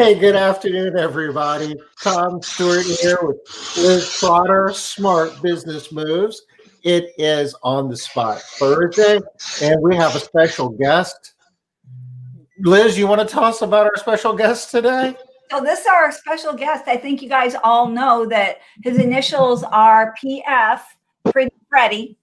Hey, good afternoon, everybody. Tom Stewart here with Liz Trotter, Smart Business Moves. It is On the Spot Thursday, and we have a special guest. Liz, you want to tell us about our special guest today? So this is our special guest. I think you guys all know that his initials are PF, Pretty Freddie.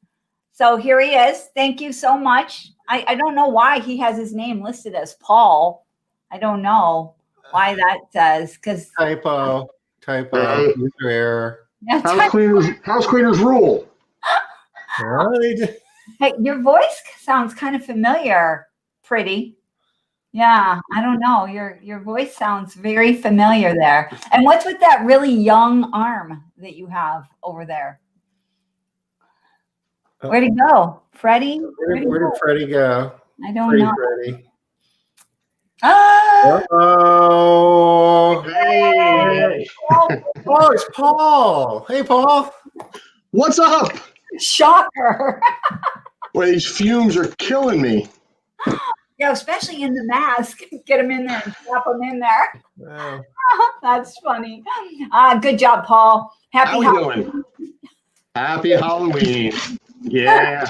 So here he is. Thank you so much. I don't know why he has his name listed as Paul. I don't know why that says, because typo user error. Yeah, House cleaners rule. Hey, your voice sounds kind of familiar, Pretty. Yeah, I don't know. Your voice sounds very familiar there. And what's with that really young arm that you have over there? Where'd he go? Freddie? Where did Freddie go? I don't know. Freddie. Ah! Oh, Hey. Oh, it's Paul. Hey, Paul. What's up? Shocker. Well, these fumes are killing me. Yeah, especially in the mask. Get him in there and slap him in there. Wow. That's funny. Good job, Paul. How we doing? Happy Halloween. Yeah.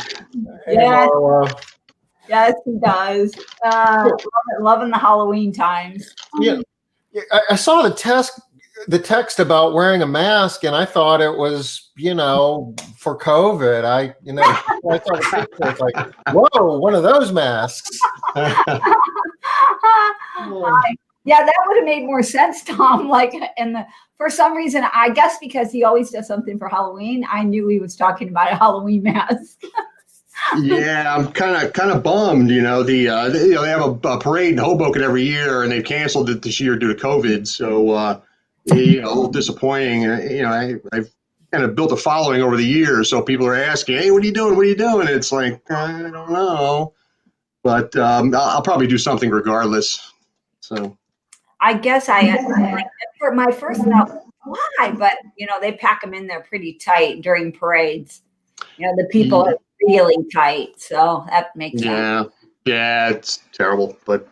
Yeah. Hello. Yes, he does. Loving the Halloween times. Yeah, I saw the text about wearing a mask, and I thought it was, for COVID. I thought it was like, whoa, one of those masks. Yeah, that would have made more sense, Tom. For some reason, I guess because he always does something for Halloween, I knew he was talking about a Halloween mask. Yeah, I'm kind of bummed. They have a parade in Hoboken every year, and they've canceled it this year due to COVID. So, a little disappointing. I've kind of built a following over the years, so people are asking, "Hey, what are you doing? What are you doing?" And it's like, I don't know, but I'll probably do something regardless. So, I guess for my first thought, why? But they pack them in there pretty tight during parades. The people are really tight, so that makes sense. Yeah, it's terrible, but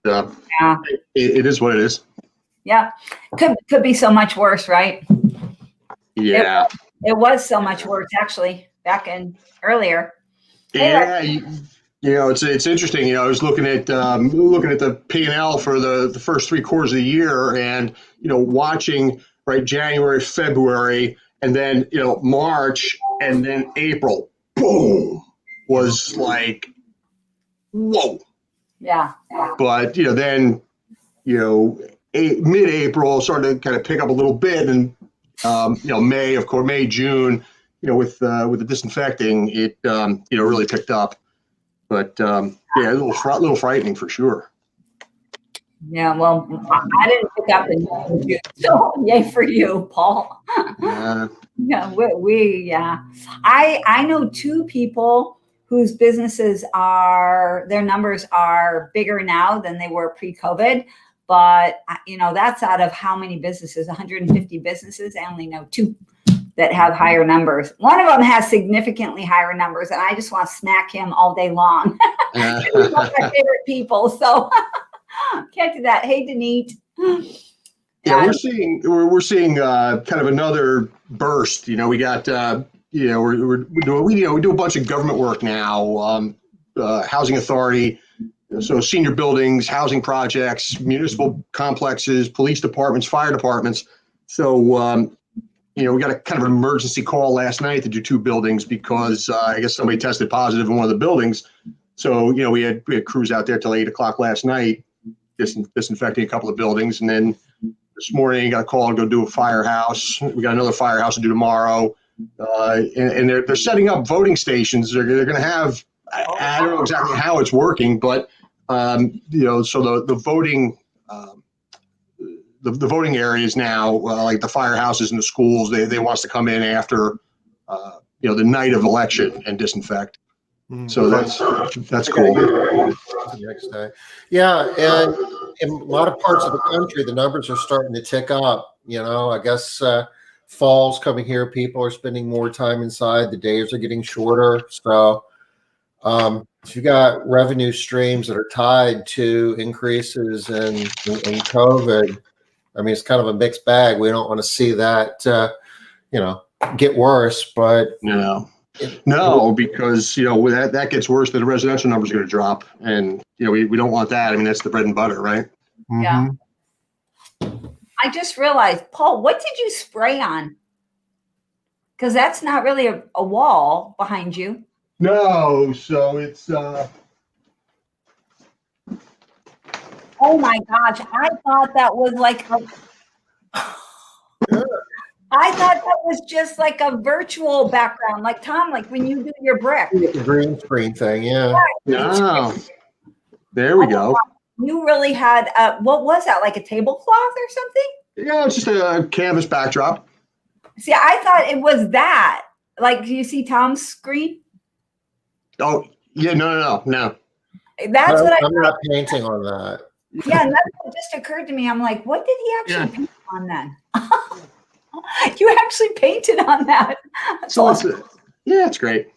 it is what it is. Yeah, could be so much worse, right? Yeah, it was so much worse actually back in earlier. Yeah, it's interesting. I was looking at the P&L for the first 3 quarters of the year, and watching January, February, and then March, and then April. Boom, was like, whoa. Yeah. But then mid-April started to kind of pick up a little bit, and May, June, with the disinfecting, it really picked up. But a little frightening for sure. Yeah, well, I didn't pick up the so yay for you, Paul. Yeah, I know 2 people whose businesses their numbers are bigger now than they were pre-COVID. But, that's out of how many businesses, 150 businesses. I only know 2 that have higher numbers. One of them has significantly higher numbers, and I just want to smack him all day long. He's one of my favorite people, so can't do that. Hey, Denise. Yeah, we're seeing kind of another burst. We got we do a bunch of government work now, housing authority, so senior buildings, housing projects, municipal complexes, police departments, fire departments. So we got a kind of an emergency call last night to do 2 buildings because I guess somebody tested positive in one of the buildings. So we had crews out there till 8:00 last night, disinfecting a couple of buildings, and then this morning got a call to go do a firehouse. We got another firehouse to do tomorrow, and they're setting up voting stations. They're going to have, I don't know exactly how it's working, but so the voting. The voting areas now, like the firehouses and the schools, they want us to come in after, the night of election and disinfect. So that's cool. The next day, yeah, and in a lot of parts of the country, the numbers are starting to tick up. I guess fall's coming here. People are spending more time inside. The days are getting shorter. So, if you got revenue streams that are tied to increases in COVID. I mean, it's kind of a mixed bag. We don't want to see that, get worse, but no, because that gets worse. Then the residential numbers are going to drop, and we don't want that. I mean, that's the bread and butter, right? Yeah. I just realized, Paul, what did you spray on? Because that's not really a wall behind you. No, so it's. Oh my gosh! I thought that was like I thought that was just like a virtual background, like Tom, like when you do your brick. The green screen thing, yeah. No. There we go. You really had what was that? Like a tablecloth or something? Yeah, it's just a canvas backdrop. See, I thought it was that. Like, do you see Tom's screen? Oh, yeah, no. That's what I'm not painting on that. Yeah, and that's what just occurred to me. I'm like, what did he actually paint on then? You actually painted on that. So it's great.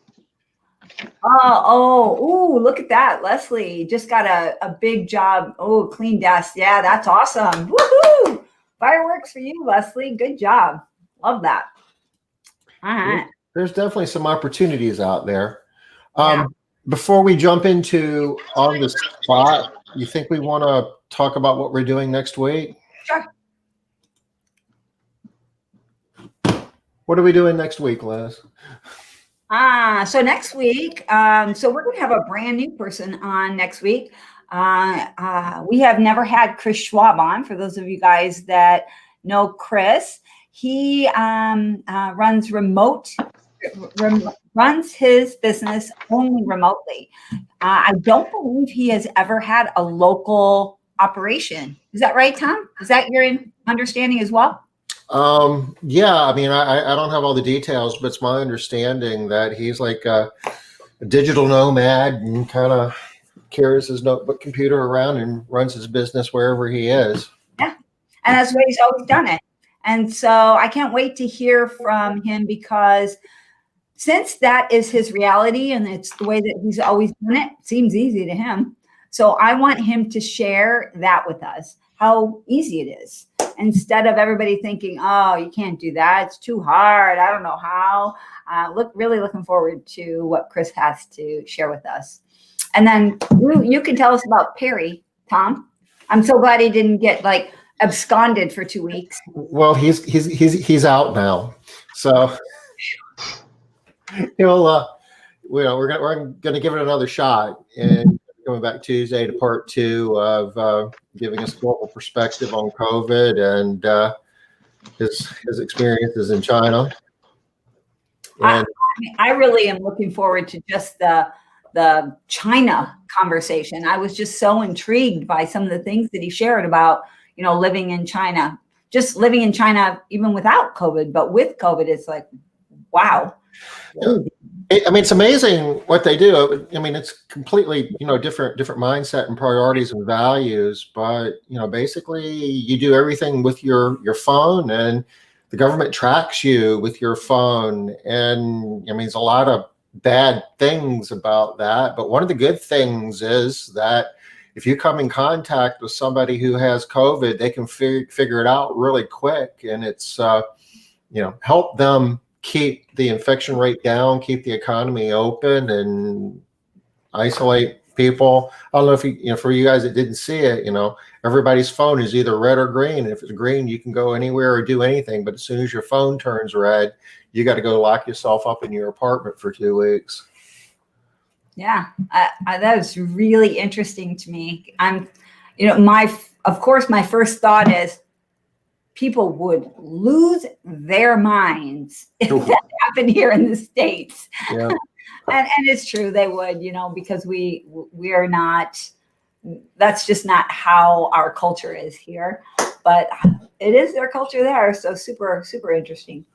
Oh, look at that. Leslie just got a big job. Oh, clean desk. Yeah, that's awesome. Woohoo! Fireworks for you, Leslie. Good job. Love that. All right. There's definitely some opportunities out there. Before we jump into on the spot, you think we want to talk about what we're doing next week? Sure. What are we doing next week, Liz? So next week, so we're going to have a brand new person on next week. We have never had Chris Schwab on. For those of you guys that know Chris, he runs his business only remotely. I don't believe he has ever had a local operation. Is that right, Tom? Is that your understanding as well? Yeah, I mean, I don't have all the details, but it's my understanding that he's like a digital nomad and kind of carries his notebook computer around and runs his business wherever he is. Yeah, and that's what he's always done it. And so I can't wait to hear from him, because since that is his reality and it's the way that he's always done it, seems easy to him. So I want him to share that with us, how easy it is. Instead of everybody thinking, oh, you can't do that, it's too hard, I don't know how. Really looking forward to what Chris has to share with us. And then you can tell us about Perry, Tom. I'm so glad he didn't get like absconded for 2 weeks. Well, he's out now, so he'll we're gonna give it another shot, and coming back Tuesday to part 2 of giving us a global perspective on COVID and his experiences in China. And I really am looking forward to just the China conversation. I was just so intrigued by some of the things that he shared about, living in China, just living in China, even without COVID, but with COVID, it's like, wow. I mean, it's amazing what they do. I mean, it's completely, different mindset and priorities and values. But, basically you do everything with your phone, and the government tracks you with your phone. And I mean, there's a lot of bad things about that. But one of the good things is that if you come in contact with somebody who has COVID, they can figure it out really quick. And it's, help them keep the infection rate down, keep the economy open, and isolate people. I don't know if for you guys that didn't see it, everybody's phone is either red or green. And if it's green, you can go anywhere or do anything. But as soon as your phone turns red, you got to go lock yourself up in your apartment for 2 weeks. Yeah, that was really interesting to me. Of course, my first thought is, people would lose their minds if that happened here in the States. Yeah. and it's true, they would, because we are not, that's just not how our culture is here, but it is their culture there. So super, super interesting.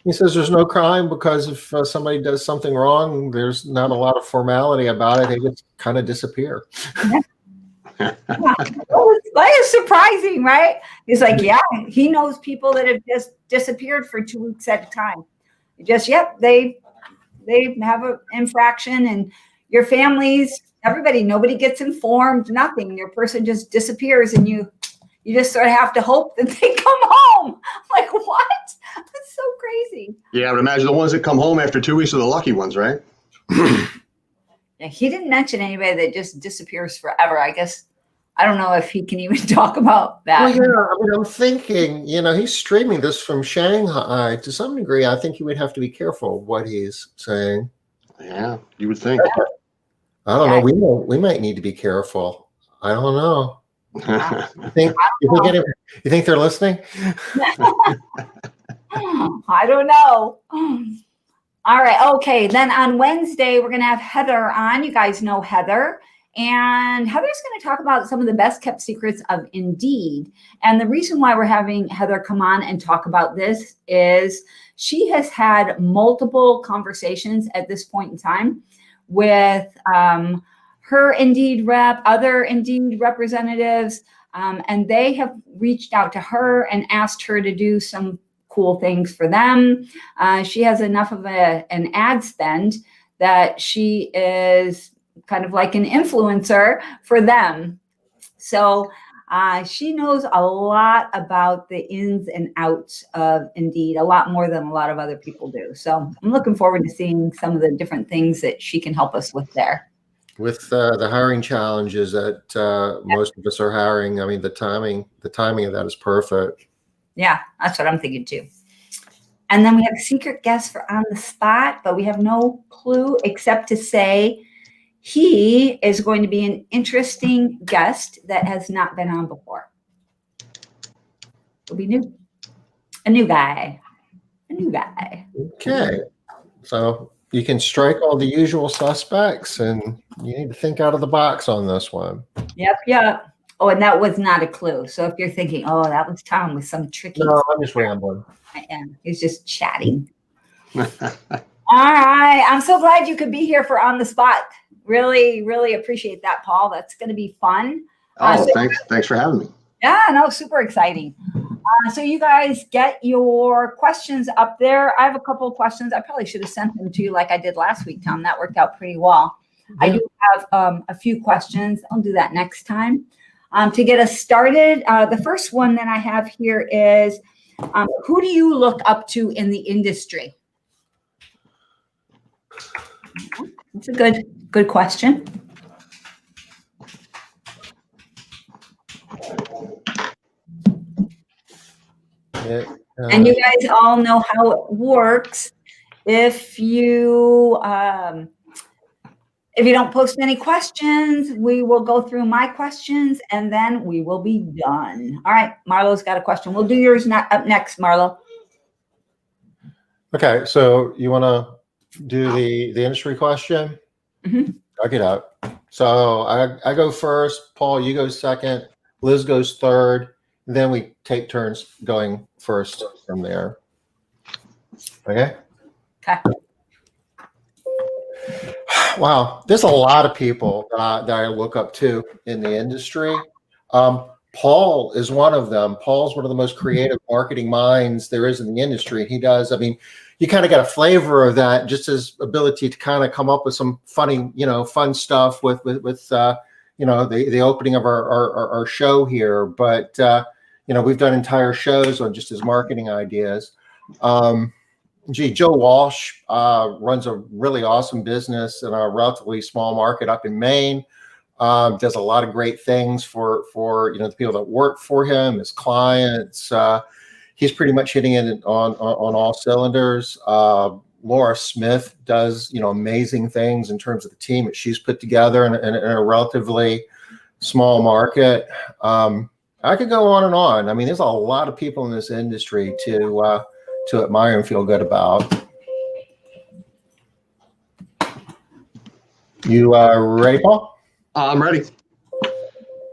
He says there's no crime because if somebody does something wrong, there's not a lot of formality about it. They just kind of disappear. Yeah. That is surprising, right? He's like, yeah, he knows people that have just disappeared for 2 weeks at a time. They have an infraction, and your families, everybody, nobody gets informed, nothing. Your person just disappears, and you You just sort of have to hope that they come home. Like, what? That's so crazy. Yeah, I would imagine the ones that come home after 2 weeks are the lucky ones, right? Yeah, he didn't mention anybody that just disappears forever. I guess, I don't know if he can even talk about that. Well, yeah, I mean, I'm thinking, he's streaming this from Shanghai. To some degree, I think he would have to be careful what he's saying. Yeah, you would think. I don't know. We might need to be careful. I don't know. You think they're listening? I don't know. All right. Okay. Then on Wednesday, we're going to have Heather on. You guys know Heather. And Heather's going to talk about some of the best kept secrets of Indeed. And the reason why we're having Heather come on and talk about this is she has had multiple conversations at this point in time with her Indeed rep, other Indeed representatives, and they have reached out to her and asked her to do some cool things for them. She has enough of an ad spend that she is kind of like an influencer for them. So she knows a lot about the ins and outs of Indeed, a lot more than a lot of other people do. So I'm looking forward to seeing some of the different things that she can help us with there. With the hiring challenges that most of us are hiring, I mean, the timing of that is perfect. Yeah, that's what I'm thinking too. And then we have a secret guest for On the Spot, but we have no clue except to say he is going to be an interesting guest that has not been on before. It'll be new. A new guy. Okay. So you can strike all the usual suspects, and you need to think out of the box on this one. Yep. Oh, and that was not a clue. So if you're thinking, oh, that was Tom with some tricky. No, I'm just rambling. I am. He's just chatting. All right. I'm so glad you could be here for On the Spot. Really, really appreciate that, Paul. That's going to be fun. Thanks for having me. Yeah, no, super exciting. So you guys get your questions up there. I have a couple of questions. I probably should have sent them to you like I did last week, Tom. That worked out pretty well. Yeah. I do have a few questions. I'll do that next time. To get us started, the first one that I have here is, who do you look up to in the industry? That's a good question. And you guys all know how it works. If you don't post any questions, we will go through my questions and then we will be done. All right, Marlo's got a question. We'll do yours up next, Marlo. Okay, so you want to do the industry question? Mm-hmm. I'll get up. So I go first, Paul, you go second, Liz goes third, then we take turns going first from there. Okay? Okay. Wow, there's a lot of people that I look up to in the industry. Paul is one of them. Paul's one of the most creative marketing minds there is in the industry. He does, I mean, you kind of got a flavor of that, just his ability to kind of come up with some funny, fun stuff with the opening of our show here. But, we've done entire shows on just his marketing ideas. Joe Walsh runs a really awesome business in a relatively small market up in Maine. Does a lot of great things for the people that work for him, his clients. He's pretty much hitting it on all cylinders. Laura Smith does amazing things in terms of the team that she's put together in a relatively small market. I could go on and on. I mean, there's a lot of people in this industry to admire and feel good about. You ready, Paul? I'm ready.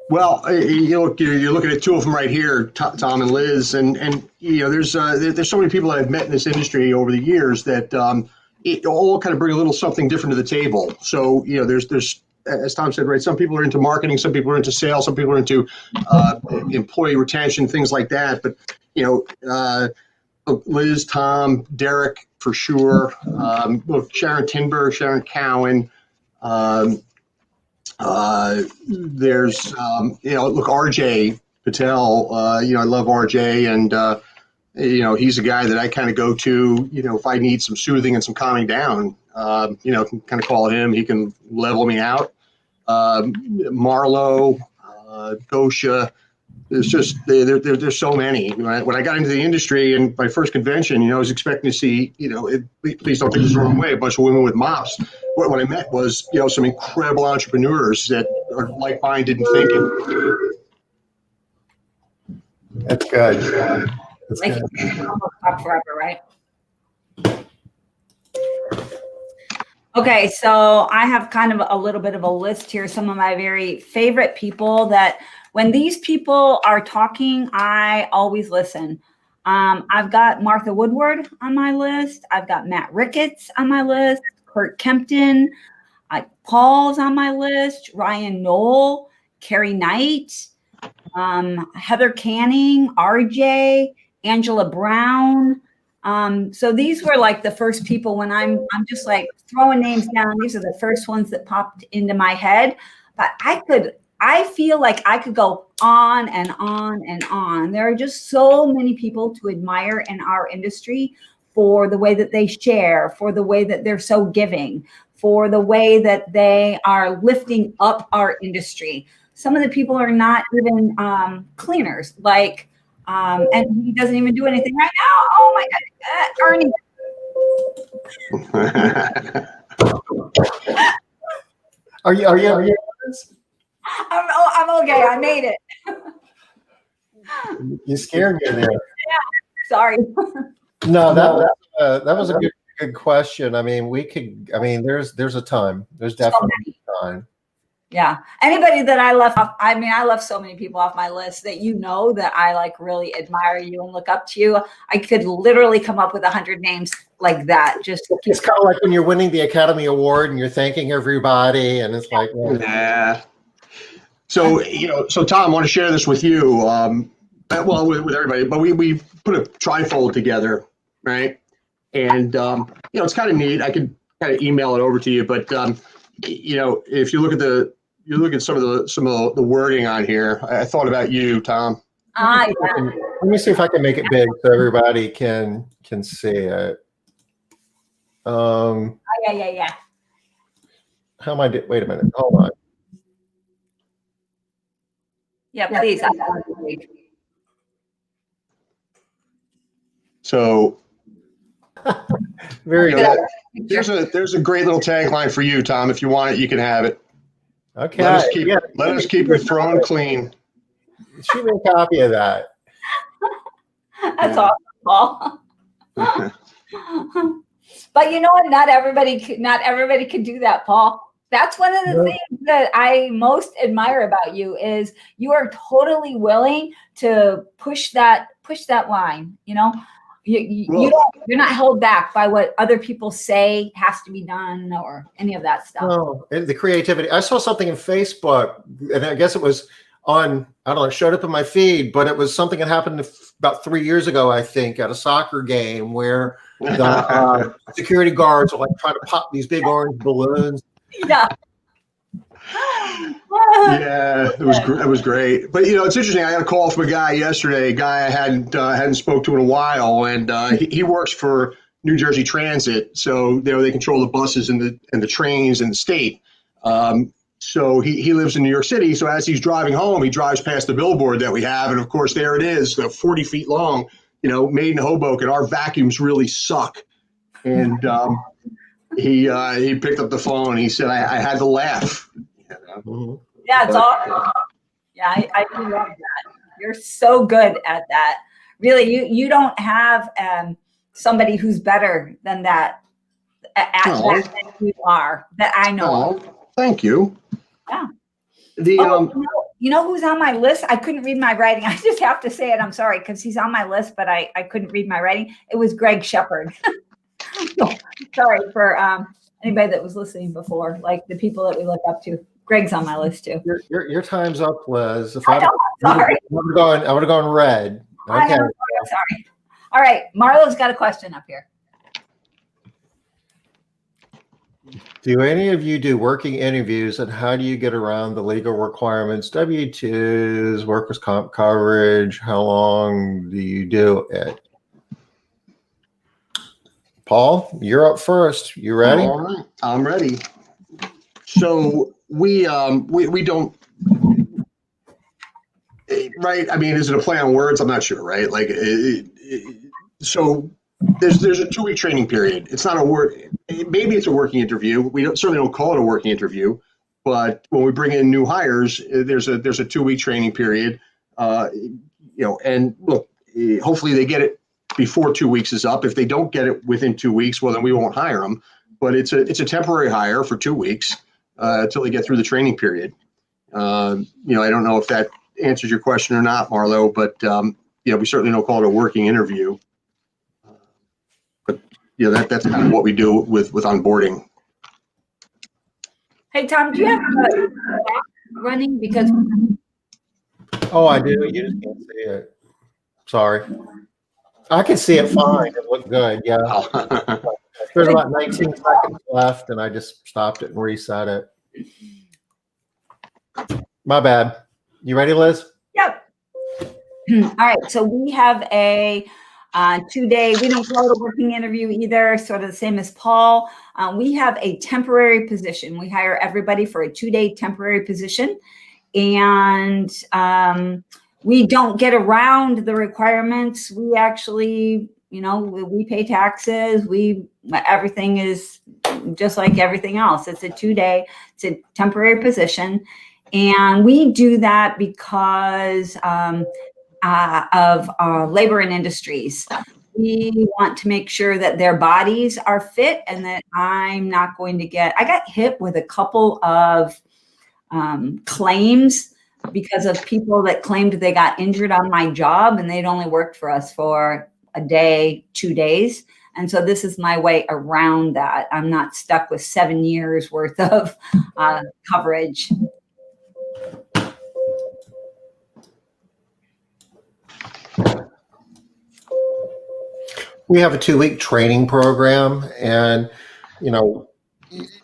Well, you're looking at two of them right here, Tom and Liz, and there's so many people that I've met in this industry over the years that it all kind of bring a little something different to the table. So there's as Tom said, right, some people are into marketing, some people are into sales, some people are into employee retention, things like that. But Liz, Tom, Derek for sure, Sharon Tinberg, Sharon Cowan. There's look, RJ Patel. I love RJ, and he's a guy that I kind of go to, if I need some soothing and some calming down. Can kind of call him. He can level me out. Marlo, Gosha. There's just there's so many. Right? When I got into the industry and my first convention, I was expecting to see, please don't take this the wrong way, a bunch of women with mops. What I met was, some incredible entrepreneurs that are like-minded and thinking. That's good. That's Like good. talk forever, right? Okay, so I have kind of a little bit of a list here. Some of my very favorite people that when these people are talking, I always listen. I've got Martha Woodward on my list. I've got Matt Ricketts on my list. Kurt Kempton. Paul's on my list. Ryan Knoll. Carrie Knight. Heather Canning. RJ. Angela Brown. So these were like the first people when I'm just like throwing names down. These are the first ones that popped into my head. But I feel like I could go on and on and on. There are just so many people to admire in our industry for the way that they share, for the way that they're so giving, for the way that they are lifting up our industry. Some of the people are not even cleaners, like, and he doesn't even do anything right now. Oh my God, Ernie. Are you? I'm okay. I made it. You scared me there. Yeah, sorry. No, that was a good question. I mean, there's a time. There's definitely a time. Yeah. Anybody that I left off, I left so many people off my list that that I like really admire you and look up to you. I could literally come up with 100 names like that. It's kind of like when you're winning the Academy Award and you're thanking everybody, and it's like, yeah. So Tom, I want to share this with you. With everybody, but we put a trifold together, right? And it's kind of neat. I could kind of email it over to you, but if you look at some of the wording on here, I thought about you, Tom. Yeah. Let me see if I can make it big so everybody can see it. Yeah. How am I? Wait a minute. Hold on. Yeah, please. So very good. There's a great little tagline for you, Tom. If you want it, you can have it. Okay. Let us keep your throne clean. Shoot me a copy of that. That's awesome, Paul. But you know what? Not everybody can do that, Paul. That's one of the things that I most admire about you is you are totally willing to push that line. You're not held back by what other people say has to be done or any of that stuff. Oh, and the creativity. I saw something in Facebook, and I guess it was on, I don't know, it showed up in my feed, but it was something that happened about 3 years ago, I think, at a soccer game where the security guards are like trying to pop these big orange balloons. Yeah. Yeah, it was great. But it's interesting. I got a call from a guy yesterday, a guy I hadn't spoke to in a while, and he works for New Jersey Transit, so they control the buses and the trains in the state. So he lives in New York City. So as he's driving home, he drives past the billboard that we have, and of course there it is, 40 feet long. Made in Hoboken. Our vacuums really suck, and he picked up the phone. And he said, "I had to laugh." Yeah, it's awesome. Yeah, I do love that. You're so good at that. Really, you don't have somebody who's better than that at that than you are, that I know. Thank you. Yeah. You know who's on my list? I couldn't read my writing. I just have to say it. I'm sorry, because he's on my list, but I couldn't read my writing. It was Greg Shepard. Sorry for anybody that was listening before, like the people that we look up to. Greg's on my list too. Your time's up, Liz. If I would have gone red. Okay. Sorry. All right. Marlo's got a question up here. Do any of you do working interviews, and how do you get around the legal requirements, W-2s, workers' comp coverage? How long do you do it? Paul, you're up first. You ready? All right, I'm ready. So we don't, right? I mean, is it a play on words? I'm not sure, right? Like, so there's a 2-week training period. It's not a work. Maybe it's a working interview. We certainly don't call it a working interview, but when we bring in new hires, there's a 2-week training period. And look, hopefully they get it before 2 weeks is up. If they don't get it within 2 weeks, well, then we won't hire them. But it's a temporary hire for 2 weeks until they get through the training period. I don't know if that answers your question or not, Marlo, but we certainly don't call it a working interview. But that's kind of what we do with onboarding. Hey, Tom, do you have a running? Because I do. You just can't see it. Sorry. I can see it fine. It looked good. Yeah. There's about 19 seconds left, and I just stopped it and reset it. My bad. You ready, Liz? Yep. All right. So we have a 2-day, we don't call it a working interview either, sort of the same as Paul. We have a temporary position. We hire everybody for a 2-day temporary position. And we don't get around the requirements. We actually, we pay taxes. Everything is just like everything else. It's a 2-day, it's a temporary position. And we do that because of labor and industries. We want to make sure that their bodies are fit and that I'm not going to I got hit with a couple of claims because of people that claimed they got injured on my job and they'd only worked for us for a day, 2 days. And so this is my way around that. I'm not stuck with 7 years worth of coverage. We have a 2-week training program, and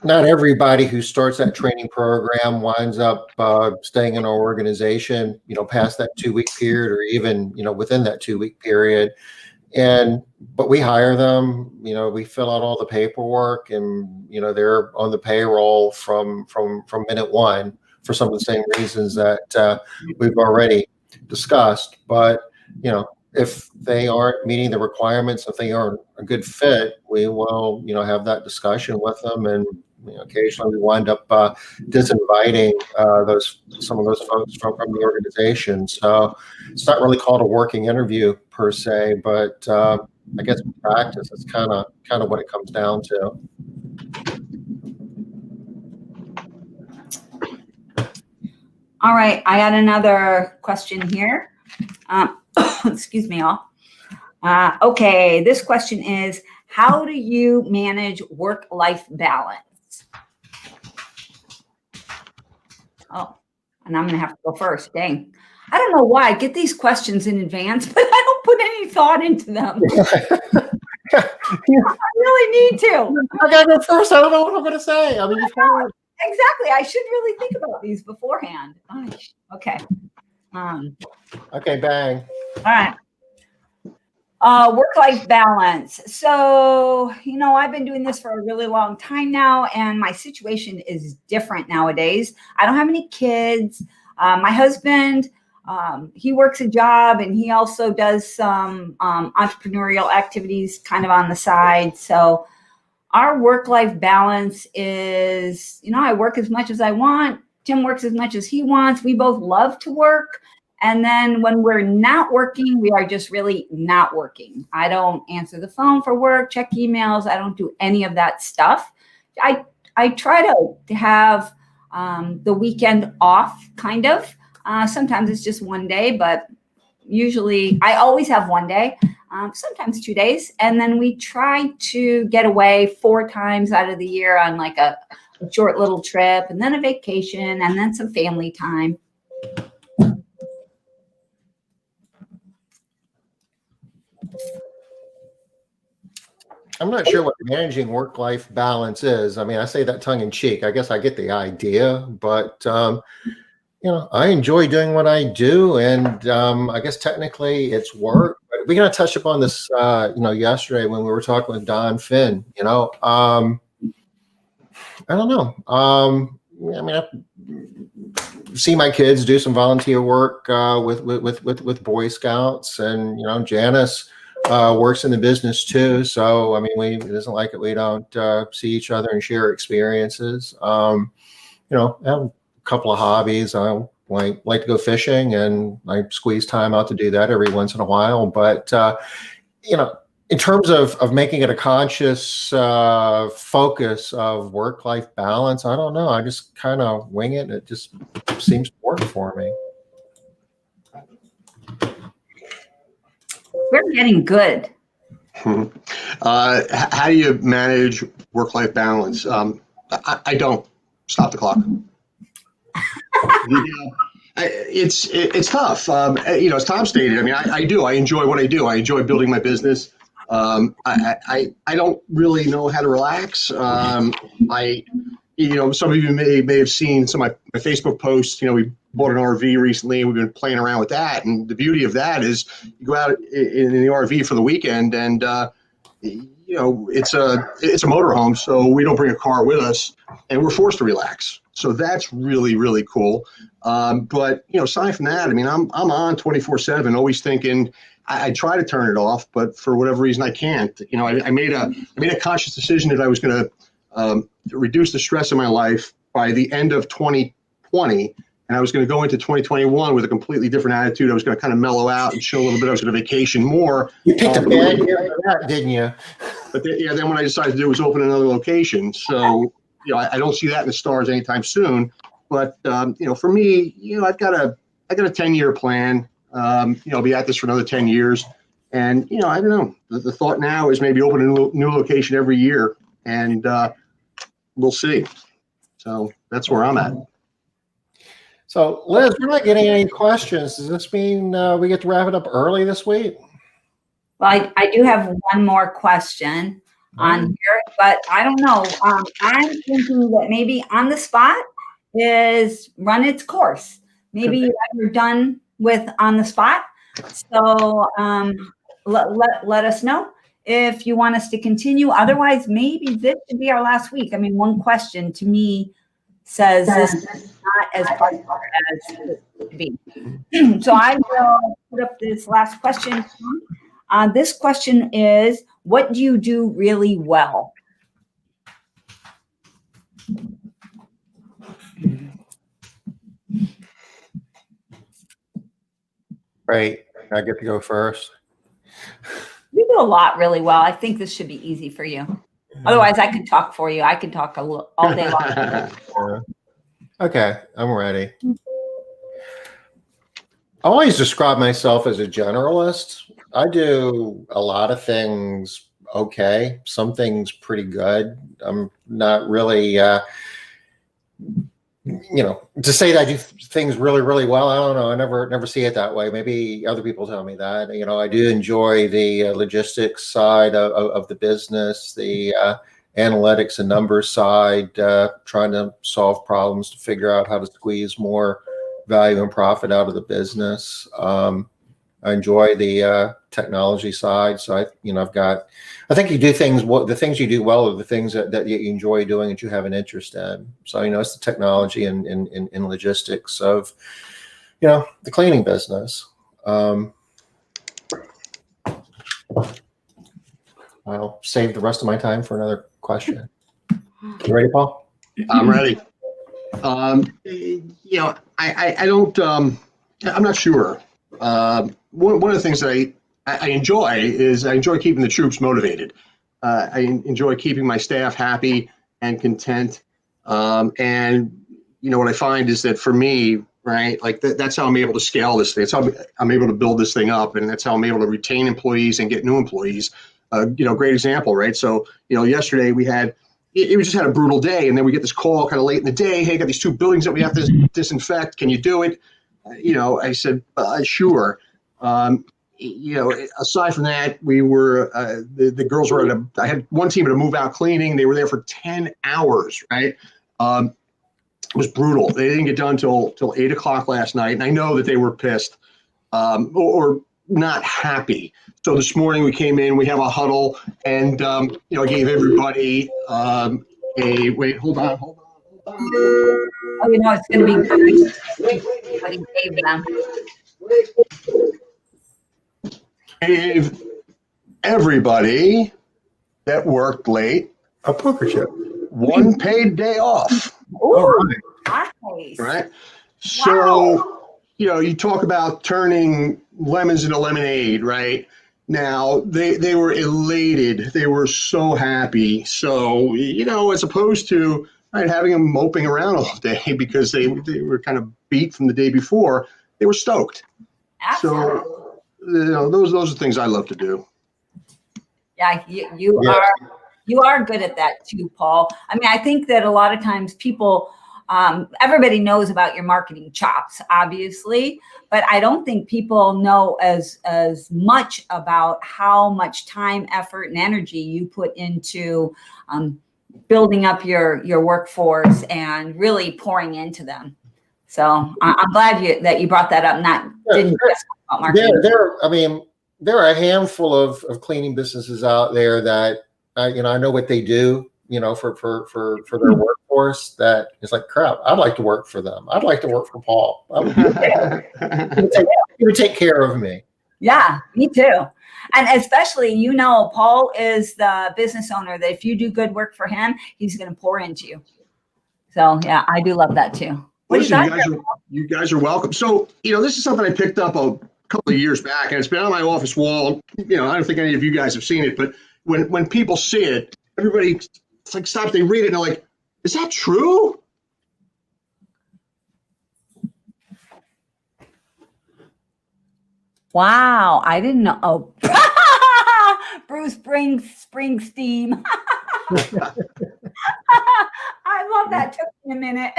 not everybody who starts that training program winds up staying in our organization, past that 2-week period or even, within that 2-week period. But we hire them, we fill out all the paperwork, and, they're on the payroll from minute one for some of the same reasons that we've already discussed. But, if they aren't meeting the requirements, if they aren't a good fit, we will, have that discussion with them. And occasionally we wind up disinviting some of those folks from the organization. So it's not really called a working interview per se, but I guess in practice, it's kind of what it comes down to. All right, I got another question here. Excuse me, all. Okay, this question is, how do you manage work-life balance? Oh, and I'm going to have to go first. Dang. I don't know why I get these questions in advance, but I don't put any thought into them. I really need to. I got to go first. I don't know what I'm going to say. I mean, exactly. I should really think about these beforehand. Okay. Okay, bang. All right. Work-life balance. So, I've been doing this for a really long time now, and my situation is different nowadays. I don't have any kids. My husband, he works a job, and he also does some entrepreneurial activities kind of on the side. So our work-life balance is, I work as much as I want. Tim works as much as he wants. We both love to work. And then when we're not working, we are just really not working. I don't answer the phone for work, check emails. I don't do any of that stuff. I try to have the weekend off, kind of. Sometimes it's just one day, but usually I always have one day, sometimes 2 days. And then we try to get away 4 times out of the year on like a short little trip, and then a vacation, and then some family time. I'm not sure what managing work-life balance is. I mean, I say that tongue in cheek. I guess I get the idea, but I enjoy doing what I do, and I guess technically it's work. But we kind of touched upon this, yesterday when we were talking with Don Finn. I don't know. I mean, I see my kids do some volunteer work with Boy Scouts, and Janice works in the business too. So I mean, it isn't like we don't see each other and share experiences. I have a couple of hobbies. I like to go fishing, and I squeeze time out to do that every once in a while. But in terms of making it a conscious focus of work-life balance, I don't know. I just kind of wing it, and it just seems to work for me. We're getting good. How do you manage work-life balance? I don't. Stop the clock. It's tough. As Tom stated, I mean, I do. I enjoy what I do. I enjoy building my business. I don't really know how to relax. Some of you may have seen some of my Facebook posts. We bought an RV recently, and we've been playing around with that. And the beauty of that is you go out in the RV for the weekend, and it's a motorhome, so we don't bring a car with us, and we're forced to relax. So that's really, really cool. But aside from that, I mean, I'm on 24/7, always thinking. I try to turn it off, but for whatever reason I can't. I made a conscious decision that I was going to reduce the stress in my life by the end of 2020, and I was going to go into 2021 with a completely different attitude. I was going to kind of mellow out and chill a little bit. I was going to vacation more. You picked a bad year for that, didn't you? But then what I decided to do was open another location. So I don't see that in the stars anytime soon. But for me, I got a 10-year plan. I'll be at this for another 10 years. And, I don't know. The thought now is maybe open a new location every year, and we'll see. So that's where I'm at. So, Liz, we're not getting any questions. Does this mean we get to wrap it up early this week? Well, I do have one more question on here, but I don't know. I'm thinking that maybe on the spot is run its course. Maybe you're done with on the spot. So let us know if you want us to continue. Otherwise, maybe this should be our last week. I mean, one question to me says this is not as popular as it would be. So I will put up this last question. This question is, what do you do really well? Right. I get to go first. You do a lot really well. I think this should be easy for you. Otherwise, I could talk for you. I could talk all day long. Okay, I'm ready. I always describe myself as a generalist. I do a lot of things okay, some things pretty good. I'm not really, to say that I do things really, really well. I don't know. I never see it that way. Maybe other people tell me that. I do enjoy the logistics side of the business, the analytics and numbers side, trying to solve problems to figure out how to squeeze more value and profit out of the business. I enjoy the technology side. So I think you do things. The things you do well are the things that you enjoy doing, that you have an interest in. So it's the technology and logistics of the cleaning business. I'll save the rest of my time for another question. You ready, Paul? I'm ready. I don't. I'm not sure. One of the things that I enjoy is I enjoy keeping the troops motivated. I enjoy keeping my staff happy and content. And what I find is that for me, right, like that's how I'm able to scale this thing. That's how I'm able to build this thing up, and that's how I'm able to retain employees and get new employees. Great example, right? So yesterday we just had a brutal day, and then we get this call kind of late in the day. Hey, got these 2 buildings that we have to disinfect. Can you do it? I said, sure. aside from that, we were the girls were I had one team at a move out cleaning. They were there for 10 hours, right? It was brutal. They didn't get done till 8 o'clock last night, and I know that they were pissed or not happy. So this morning we came in, we have a huddle, and I gave everybody wait, hold on. Oh, it's going to be good. What he gave them. Gave everybody that worked late a poker chip, one paid day off. Ooh, nice. Right. So, you talk about turning lemons into lemonade, right? Now they were elated. They were so happy. So, as opposed to having them moping around all day because they were kind of beat from the day before, they were stoked. Absolutely. So, those are things I love to do. Yeah, you are good at that too, Paul. I mean, I think that a lot of times people, everybody knows about your marketing chops, obviously, but I don't think people know as much about how much time, effort, and energy you put into building up your workforce and really pouring into them. So I'm glad that you brought that up. Didn't just talk about marketing. There are a handful of cleaning businesses out there that I know what they do, for their workforce. That it's like, crap, I'd like to work for them. I'd like to work for Paul. He would take care of me. Yeah, me too. And especially, Paul is the business owner that if you do good work for him, he's going to pour into you. So yeah, I do love that too. Listen, you guys are welcome. So, this is something I picked up a couple of years back, and it's been on my office wall. I don't think any of you guys have seen it, but when people see it, everybody stops, they read it, and they're like, is that true? Wow, I didn't know. Oh, Bruce Springsteen. I love that. Took me a minute.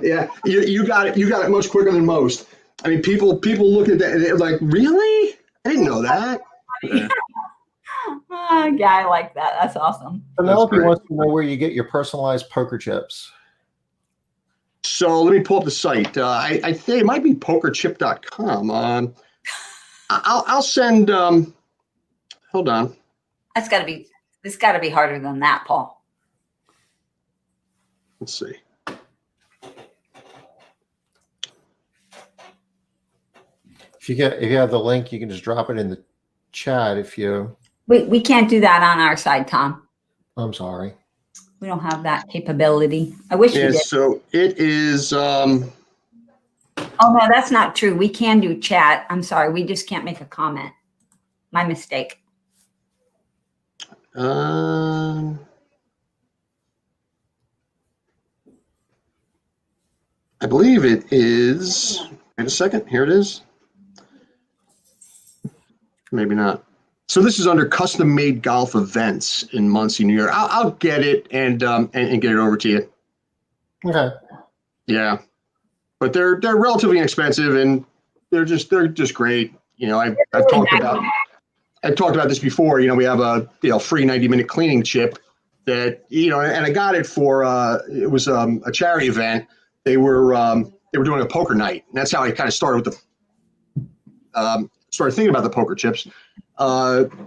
Yeah, you got it. You got it much quicker than most. I mean, people look at that and they're like, really? I didn't know that. Yeah, I like that. That's awesome. Penelope wants to know where you get your personalized poker chips. So let me pull up the site. I think it might be pokerchip.com. I'll send. Hold on. It's got to be harder than that, Paul. Let's see. If you have the link, you can just drop it in the chat. We can't do that on our side, Tom. I'm sorry. We don't have that capability. I wish we did. So it is. Oh no, that's not true. We can do chat. I'm sorry. We just can't make a comment. My mistake. I believe it is. Wait a second. Here it is. Maybe not. So this is under custom-made golf events in Muncie, New York. I'll get it and get it over to you. Okay. Yeah, but they're relatively inexpensive and they're just great. I've talked about this before. We have a free 90-minute cleaning chip that and I got it for it was a charity event. They were doing a poker night, and that's how I kind of started with started thinking about the poker chips.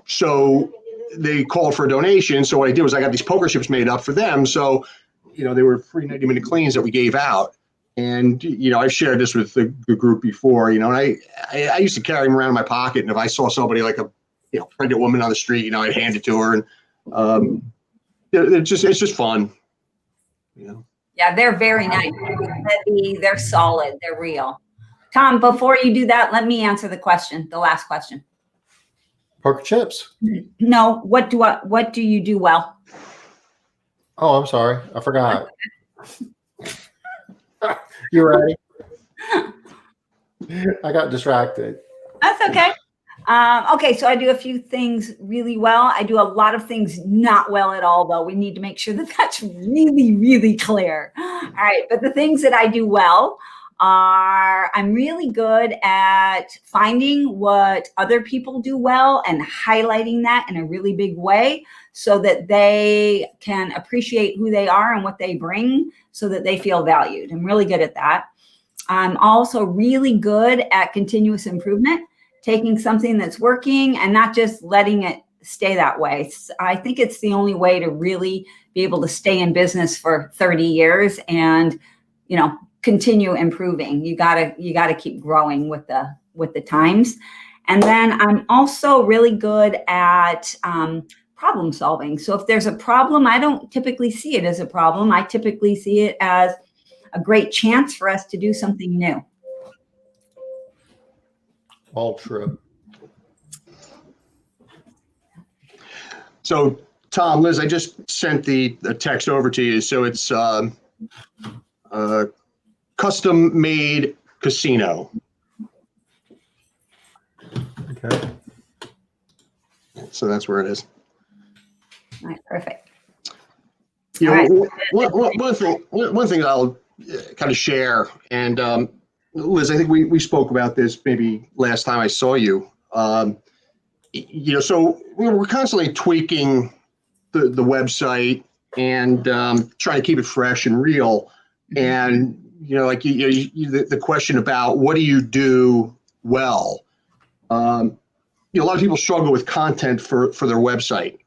So they called for a donation. So what I did was I got these poker chips made up for them. So, they were free 90-minute cleans that we gave out. And, I've shared this with the group before, and I used to carry them around in my pocket. And if I saw somebody like a, pregnant woman on the street, I'd hand it to her. And it's just fun. Yeah, they're very nice. They're heavy, they're solid, they're real. Tom, before you do that, let me answer the last question. Poker chips. No, what do you do well? Oh, I'm sorry. I forgot. You ready? I got distracted. That's okay. Okay, so I do a few things really well. I do a lot of things not well at all, though. We need to make sure that that's really, really clear. All right, but the things that I do well are I'm really good at finding what other people do well and highlighting that in a really big way so that they can appreciate who they are and what they bring so that they feel valued. I'm really good at that. I'm also really good at continuous improvement, taking something that's working and not just letting it stay that way. I think it's the only way to really be able to stay in business for 30 years and, continue improving. You gotta keep growing with the times. And then I'm also really good at problem solving. So if there's a problem, I don't typically see it as a problem. I typically see it as a great chance for us to do something new. All true. So, Tom, Liz, I just sent the text over to you. So it's custom-made casino. Okay. So that's where it is. All right, perfect. You know, All right. one thing I'll kind of share, and Liz, I think we spoke about this maybe last time I saw you. So we're constantly tweaking the website and trying to keep it fresh and real. And the question about what do you do well? A lot of people struggle with content for their website.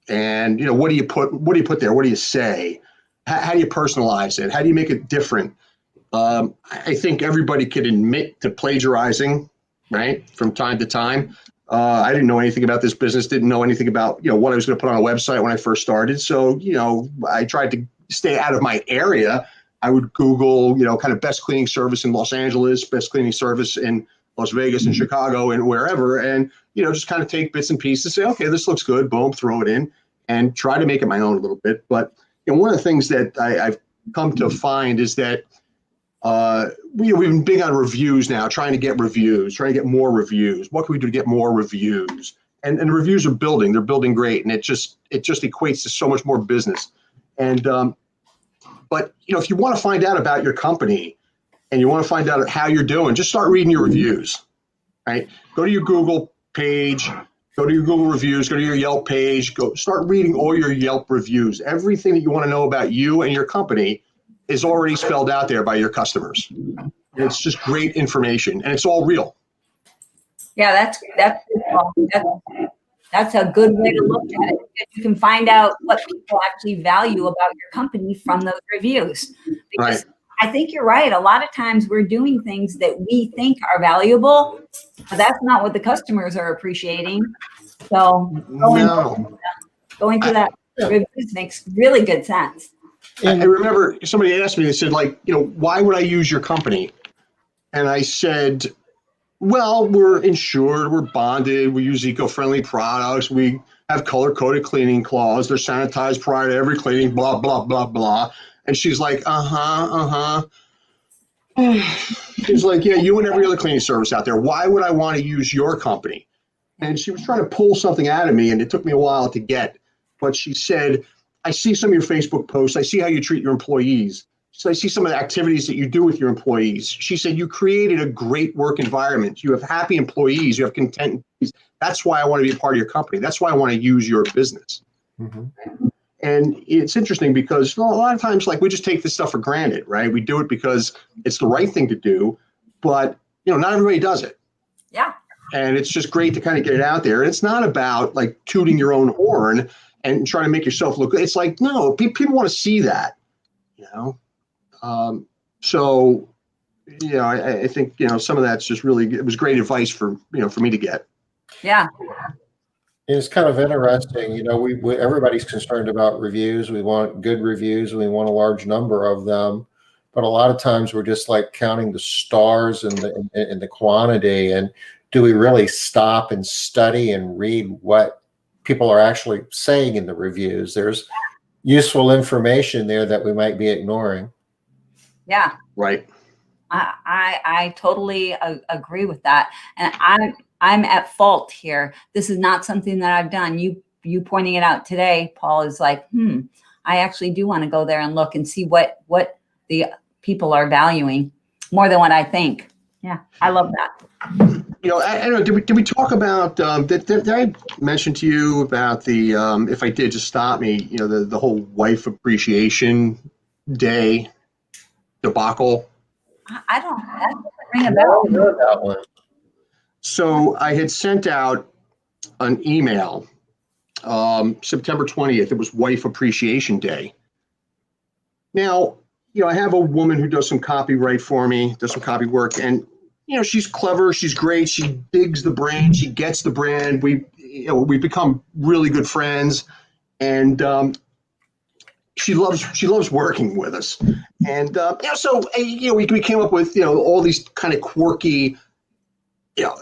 And what do you put there? What do you say? How do you personalize it? How do you make it different? I think everybody can admit to plagiarizing, right, from time to time. I didn't know anything about this business, didn't know anything about what I was going to put on a website when I first started. So I tried to stay out of my area. I would Google kind of best cleaning service in Los Angeles, best cleaning service in Las Vegas and Chicago and wherever, and just kind of take bits and pieces, say, okay, this looks good, boom, throw it in, and try to make it my own a little bit. But one of the things that I've come to find is that we've been big on reviews now, trying to get more reviews. What can we do to get more reviews? And the reviews are building; they're building great, and it just equates to so much more business. And but if you want to find out about your company and you want to find out how you're doing, just start reading your reviews. Right? Go to your Google page, go to your Google reviews, go to your Yelp page, start reading all your Yelp reviews. Everything that you want to know about you and your company is already spelled out there by your customers. And it's just great information, and it's all real. Yeah, that's a good way to look at it. You can find out what people actually value about your company from those reviews. Because Right. I think you're right. A lot of times we're doing things that we think are valuable, but that's not what the customers are appreciating. So going to that reviews makes really good sense. I remember somebody asked me, they said, why would I use your company? And I said, well, we're insured, we're bonded, we use eco-friendly products, we have color-coded cleaning claws, they're sanitized prior to every cleaning, blah, blah, blah, blah. And she's like, She's like, yeah, you and every other cleaning service out there, why would I want to use your company? And she was trying to pull something out of me, and it took me a while to get. But she said, I see some of your Facebook posts. I see how you treat your employees. So I see some of the activities that you do with your employees. She said, you created a great work environment. You have happy employees. You have content employees. That's why I want to be a part of your company. That's why I want to use your business. Mm-hmm. And it's interesting because a lot of times, we just take this stuff for granted, right? We do it because it's the right thing to do, but not everybody does it. Yeah. And it's just great to kind of get it out there. It's not about tooting your own horn and trying to make yourself look good. It's no, people want to see that, So, I think, some of that's just really, it was great advice for me to get. Yeah. It's kind of interesting. We everybody's concerned about reviews. We want good reviews. We want a large number of them. But a lot of times we're just counting the stars and the quantity. And do we really stop and study and read what people are actually saying in the reviews? There's useful information there that we might be ignoring. Yeah. Right. I totally agree with that. And I'm at fault here. This is not something that I've done. You pointing it out today, Paul, is I actually do want to go there and look and see what the people are valuing. more than what I think. Yeah, I love that. I don't know. Did we talk about? Did I mention to you about the? If I did, just stop me. The whole Wife Appreciation Day debacle. I don't. That doesn't ring a bell. I know that one. So I had sent out an email September 20th. It was Wife Appreciation Day. Now, I have a woman who does some copyright for me, does some copy work, and she's clever, she's great, she digs the brand, she gets the brand. We become really good friends, and she loves working with us. And so we came up with all these kind of quirky,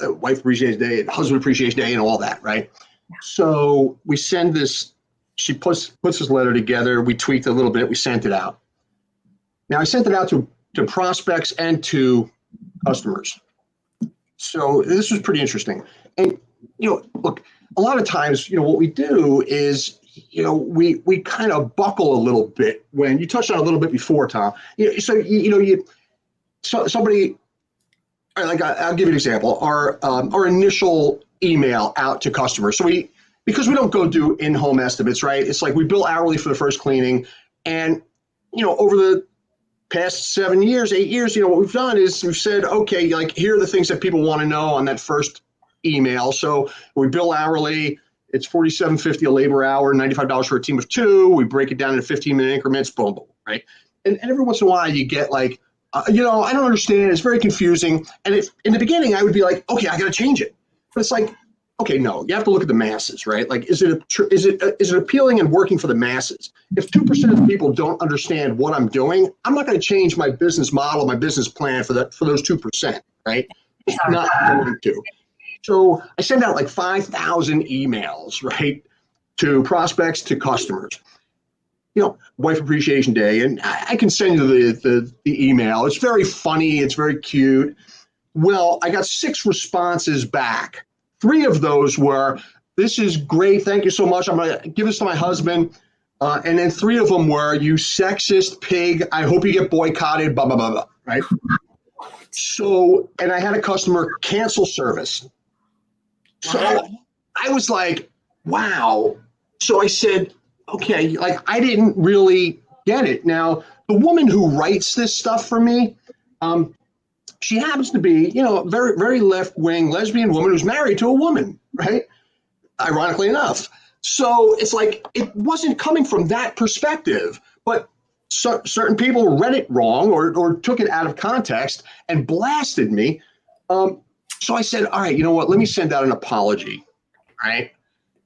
Wife Appreciation Day and Husband Appreciation Day and all that, right? So we send this. She puts this letter together. We tweaked it a little bit. We sent it out. Now I sent it out to prospects and to customers. So this was pretty interesting. And look, a lot of times, what we do is, we kind of buckle a little bit when you touched on it a little bit before, Tom. Somebody. Like I'll give you an example. Our initial email out to customers. So because we don't go do in-home estimates, right? It's like we bill hourly for the first cleaning, and over the past 7 years, 8 years, what we've done is we've said, okay, like here are the things that people want to know on that first email. So we bill hourly. It's $47.50 a labor hour, $95 for a team of 2. We break it down into 15-minute increments. Boom, boom, right? And every once in a while, you get like, I don't understand. It's very confusing. And if in the beginning, I would be like, okay, I got to change it. But it's like, okay, no, you have to look at the masses, right? Like, is it appealing and working for the masses? If 2% of the people don't understand what I'm doing, I'm not going to change my business model, my business plan for those 2%, right? It's not going to. So I send out like 5,000 emails, right, to prospects, to customers. Wife Appreciation Day, and I can send you the email. It's very funny. It's very cute. Well, I got 6 responses back. 3 of those were, "This is great. Thank you so much. I'm going to give this to my husband." And then 3 of them were, "You sexist pig. I hope you get boycotted, blah, blah, blah, blah," right? So, and I had a customer cancel service. So I was like, wow. So I said, okay, like I didn't really get it. Now, the woman who writes this stuff for me, she happens to be, a very, very left-wing lesbian woman who's married to a woman, right? Ironically enough. So it's like, it wasn't coming from that perspective, but certain people read it wrong or took it out of context and blasted me. So I said, all right, you know what? Let me send out an apology, right?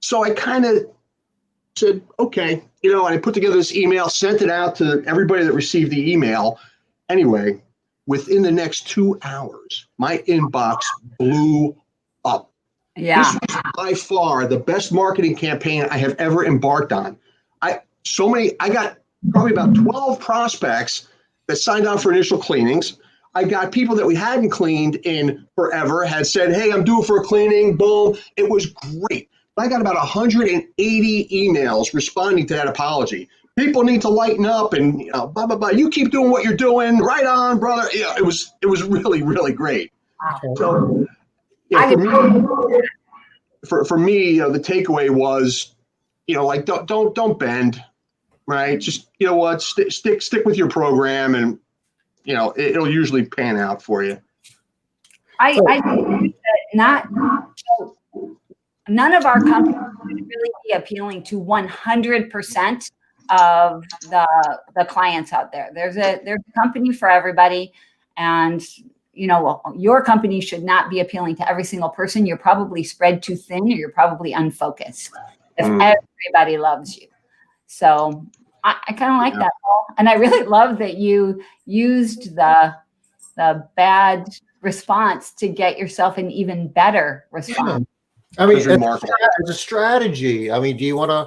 So I kind of said, okay, and I put together this email, sent it out to everybody that received the email. Anyway, within the next 2 hours, my inbox blew up. Yeah. This was by far the best marketing campaign I have ever embarked on. I got probably about 12 prospects that signed on for initial cleanings. I got people that we hadn't cleaned in forever had said, hey, I'm due for a cleaning. Boom. It was great. I got about 180 emails responding to that apology. People need to lighten up and blah, blah, blah. You keep doing what you're doing. Right on, brother. Yeah, it was really, really great. Wow. So for me, the takeaway was, like don't bend, right? Just stick with your program, and it'll usually pan out for you. I think that none of our companies would really be appealing to 100% of the clients out there. There's a company for everybody, and your company should not be appealing to every single person. You're probably spread too thin, or you're probably unfocused if everybody loves you. So I kind of like that, Paul. And I really love that you used the bad response to get yourself an even better response. I mean, it's a strategy. I mean, do you want to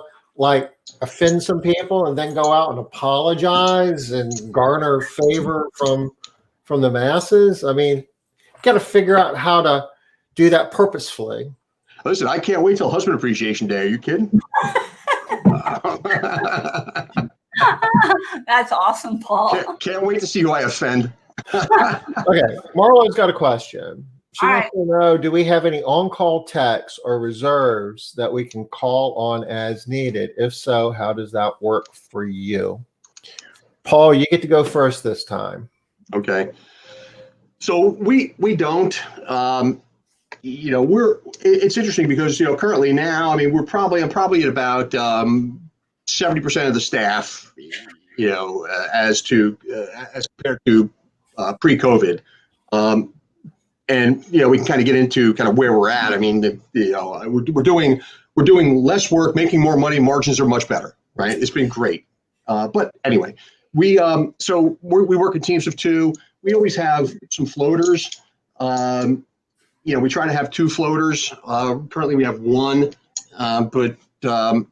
offend some people and then go out and apologize and garner favor from the masses? I mean, you got to figure out how to do that purposefully. Listen, I can't wait till Husband Appreciation Day. Are you kidding? That's awesome, Paul. Can't wait to see who I offend. Okay, Marlo's got a question. She All wants to know, do we have any on-call techs or reserves that we can call on as needed? If so, how does that work for you? Paul, you get to go first this time. Okay. So we don't. It's interesting because currently now, I mean, I'm probably at about 70% of the staff, as compared to pre-COVID. And we can kind of get into kind of where we're at. I mean, we're doing less work, making more money. Margins are much better, right? It's been great. But anyway, we work in teams of two. We always have some floaters. We try to have two floaters. Currently, we have one, but so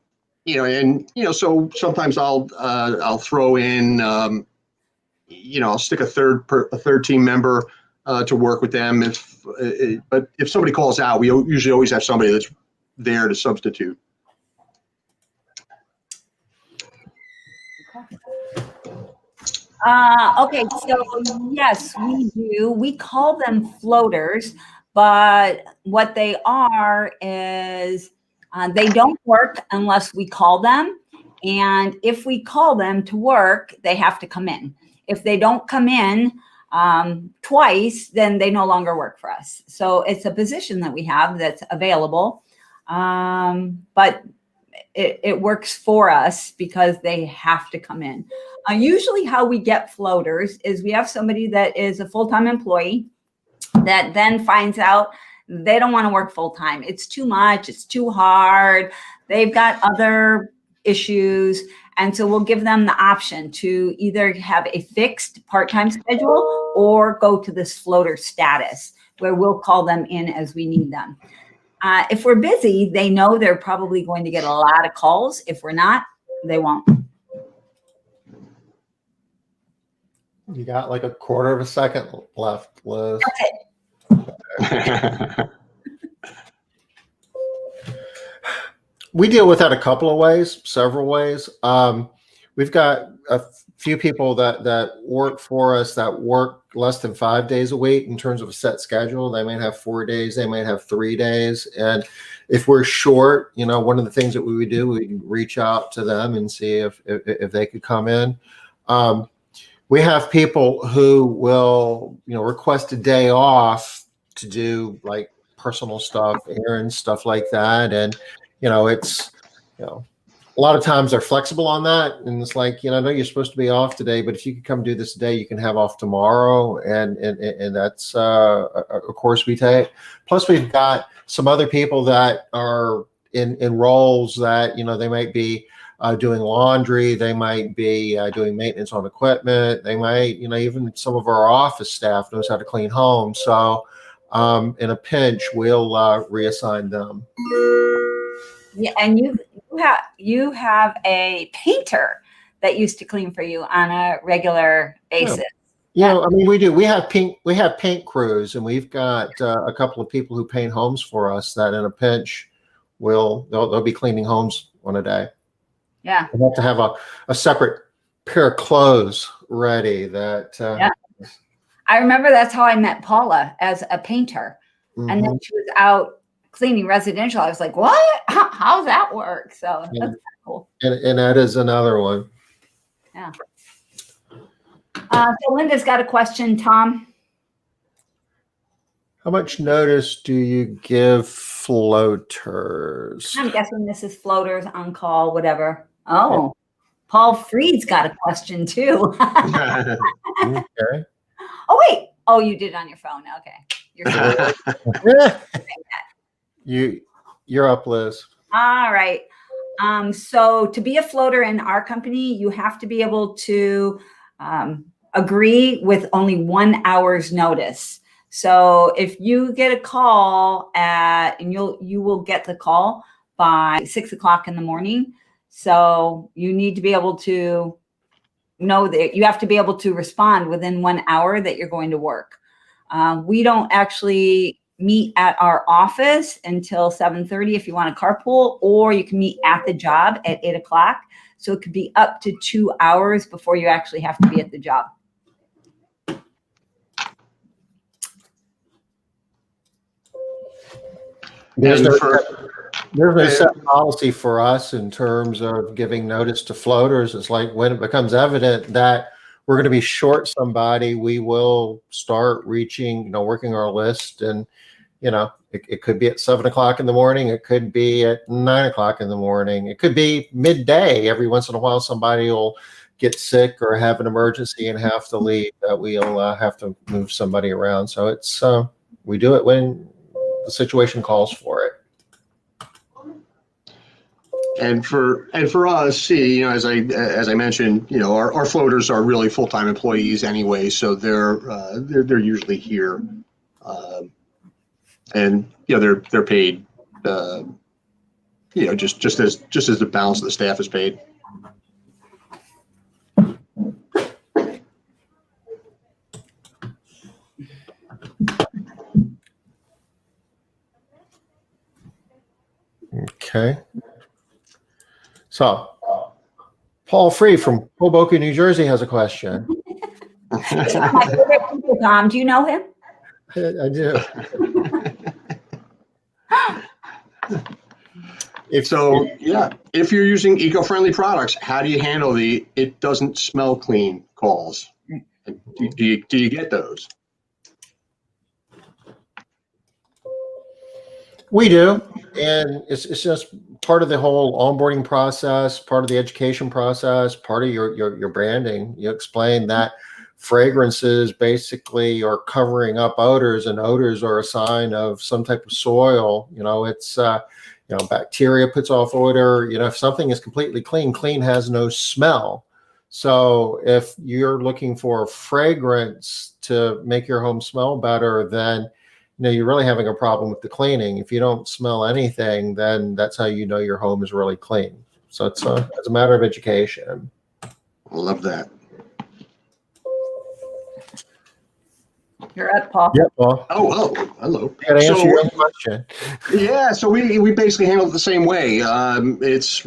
sometimes I'll throw in, I'll stick a third team member to work with them. But if somebody calls out, we usually always have somebody that's there to substitute. Okay, so yes, we do. We call them floaters, but what they are is they don't work unless we call them. And if we call them to work, they have to come in. If they don't come in twice, then they no longer work for us. So it's a position that we have that's available, but it works for us because they have to come in. Usually how we get floaters is we have somebody that is a full-time employee that then finds out they don't want to work full-time. It's too much. It's too hard. They've got other issues. And so we'll give them the option to either have a fixed part-time schedule or go to this floater status where we'll call them in as we need them. If we're busy, they know they're probably going to get a lot of calls. If we're not, they won't. You got like a quarter of a second left, Liz. That's it. We deal with that a couple of ways, several ways. We've got a few people that work for us that work less than 5 days a week in terms of a set schedule. They might have 4 days, they might have 3 days. And if we're short, one of the things that we would do, we reach out to them and see if they could come in. We have people who will, request a day off to do like personal stuff, errands, stuff like that. And, it's, a lot of times they're flexible on that. And it's like, I know you're supposed to be off today, but if you could come do this today, you can have off tomorrow. And that's a course we take. Plus we've got some other people that are in roles that, they might be doing laundry. They might be doing maintenance on equipment. They might, even some of our office staff knows how to clean homes. So in a pinch, we'll reassign them. Yeah, and you have a painter that used to clean for you on a regular basis. Yeah, I mean we do. We have paint crews, and we've got a couple of people who paint homes for us that in a pinch they'll be cleaning homes on a day. Yeah. We have to have a separate pair of clothes ready that I remember that's how I met Paula as a painter. Mm-hmm. And then she was out cleaning residential. I was like, what? How's that work? So that's kind of cool. And that is another one. Yeah. So Linda's got a question, Tom. How much notice do you give floaters? I'm guessing this is floaters, on call, whatever. Oh, Paul Freed's got a question too. Okay. Oh, wait. Oh, you did it on your phone. Okay. You're up, Liz. All right. So to be a floater in our company, you have to be able to agree with only 1 hour's notice. So if you get a call and you will get the call by 6 o'clock in the morning. So you need to be able to know that you have to be able to respond within 1 hour that you're going to work. We don't actually meet at our office until 7:30 if you want to carpool, or you can meet at the job at 8 o'clock. So it could be up to 2 hours before you actually have to be at the job. There's And no for There's no set policy for us in terms of giving notice to floaters. It's like when it becomes evident that we're going to be short somebody, we will start reaching, working our list. And, it could be at 7 o'clock in the morning. It could be at 9 o'clock in the morning. It could be midday. Every once in a while, somebody will get sick or have an emergency and have to leave, that we'll have to move somebody around. So it's, we do it when the situation calls for it. And for us, as I mentioned, our floaters are really full-time employees anyway, so they're usually here, and they're paid, just as the balance of the staff is paid. Okay. So, Paul Free from Hoboken, New Jersey has a question. It's one of my favorite people, Tom. Do you know him? I do. If you're using eco-friendly products, how do you handle the "it doesn't smell clean" calls? Do you get those? We do, and it's just part of the whole onboarding process, part of the education process, part of your branding. You explain that fragrances basically are covering up odors, and odors are a sign of some type of soil. It's bacteria puts off odor. If something is completely clean, clean has no smell. So if you're looking for a fragrance to make your home smell better, then you're really having a problem with the cleaning. If you don't smell anything, then that's how you know your home is really clean. So it's a matter of education. I love that. You're up, Paul. Yep, Paul. Oh, hello. I gotta answer your own question. Yeah, so we basically handle it the same way. It's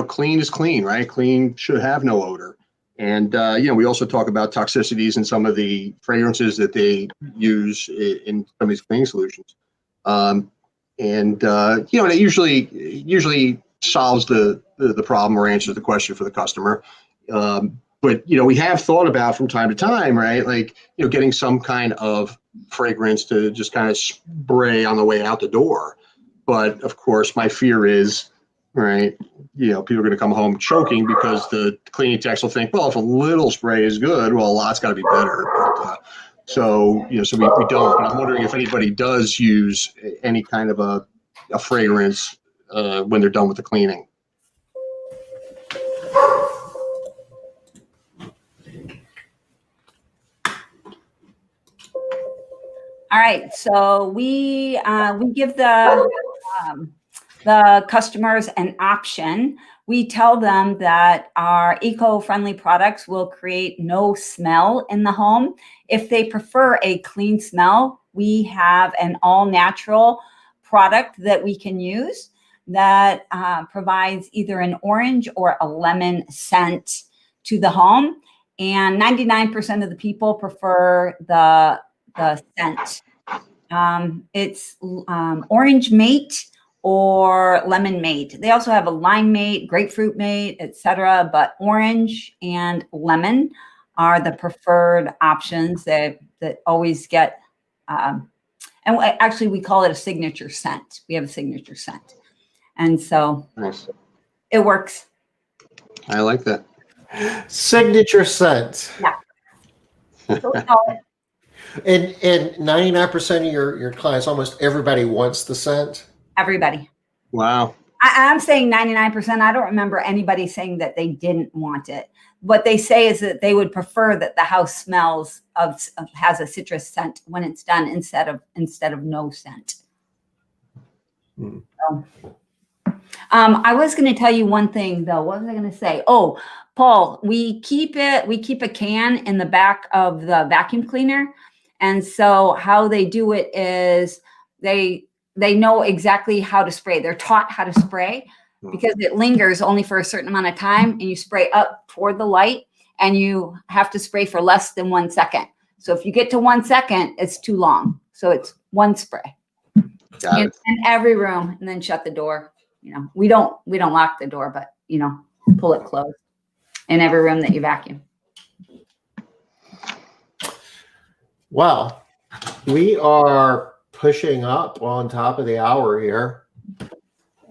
clean is clean, right? Clean should have no odor. And, we also talk about toxicities in some of the fragrances that they use in some of these cleaning solutions. It usually solves the problem or answers the question for the customer. But we have thought about from time to time, right? Like, getting some kind of fragrance to just kind of spray on the way out the door. But of course, my fear is, right, people are going to come home choking because the cleaning techs will think, well, if a little spray is good, well, a lot's got to be better. But, so we don't. But I'm wondering if anybody does use any kind of a fragrance when they're done with the cleaning. All right, so we give the customers an option. We tell them that our eco-friendly products will create no smell in the home. If they prefer a clean smell, we have an all-natural product that we can use that provides either an orange or a lemon scent to the home. And 99% of the people prefer the scent. It's orange mate or lemon mate. They also have a lime mate, grapefruit mate, etc. But orange and lemon are the preferred options that always get. And actually, we call it a signature scent. We have a signature scent, and so nice. It works. I like that. Signature scent. Yeah. So we call it. And 99% of your clients, almost everybody wants the scent. Everybody. Wow. I'm saying 99%. I don't remember anybody saying that they didn't want it. What they say is that they would prefer that the house smells has a citrus scent when it's done instead of no scent. So, I was going to tell you one thing though. What was I going to say? Oh, Paul, we keep a can in the back of the vacuum cleaner. And so how they do it is they know exactly how to spray. They're taught how to spray because it lingers only for a certain amount of time, and you spray up toward the light, and you have to spray for less than 1 second. So if you get to 1 second, it's too long. So it's one spray. In every room, and then shut the door. You know, we don't lock the door, but you know, pull it closed in every room that you vacuum. Well, we are pushing up on top of the hour here,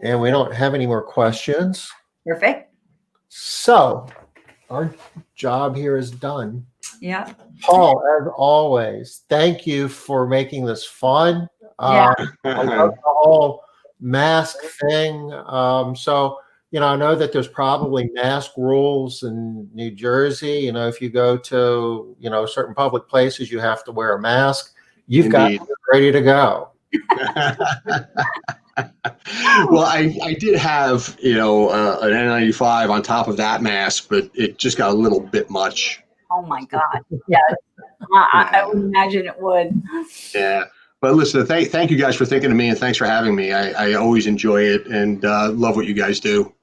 and we don't have any more questions. Perfect. So our job here is done. Yeah. Paul, as always, thank you for making this fun. Yeah. I love the whole mask thing. So, you know, I know that there's probably mask rules in New Jersey. You know, if you go to, you know, certain public places, you have to wear a mask. You've got it ready to go. Well, I did have, you know, an N95 on top of that mask, but it just got a little bit much. Oh my God. Yes. I would imagine it would. Yeah. But listen, thank you guys for thinking of me, and thanks for having me. I always enjoy it and love what you guys do.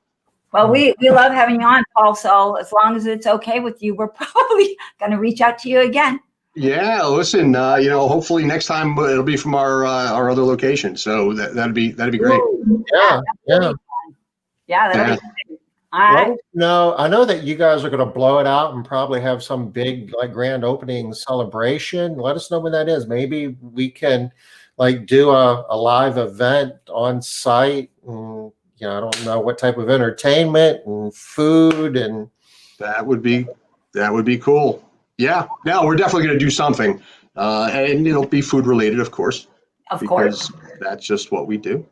Well, we love having you on, Paul. So as long as it's okay with you, we're probably going to reach out to you again. Yeah, listen, you know, hopefully next time it'll be from our other location. So that'd be great. Yeah, yeah. Yeah, that'll be great. All right. No, I know that you guys are going to blow it out and probably have some big, like, grand opening celebration. Let us know when that is. Maybe we can, like, do a live event on site. And, you know, I don't know what type of entertainment and food and. That would be cool. Yeah, no, we're definitely going to do something, and it'll be food related, of course. Of course. Because that's just what we do.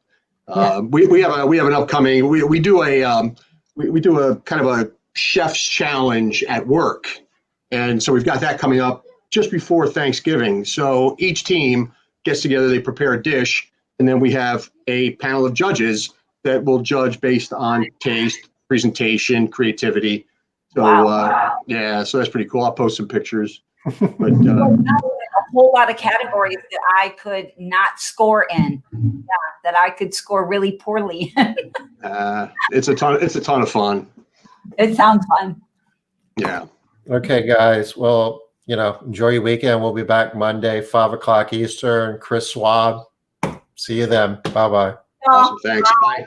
We have an upcoming. We do a kind of a chef's challenge at work, and so we've got that coming up just before Thanksgiving. So each team gets together, they prepare a dish, and then we have a panel of judges that will judge based on taste, presentation, creativity. So yeah, so that's pretty cool. I'll post some pictures. But a whole lot of categories that I could not score in. Yeah, that I could score really poorly. it's a ton of fun. It sounds fun. Yeah. Okay, guys. Well, you know, enjoy your weekend. We'll be back Monday, 5:00 Eastern. Chris Swab. See you then. Bye-bye. Awesome. Thanks. Bye.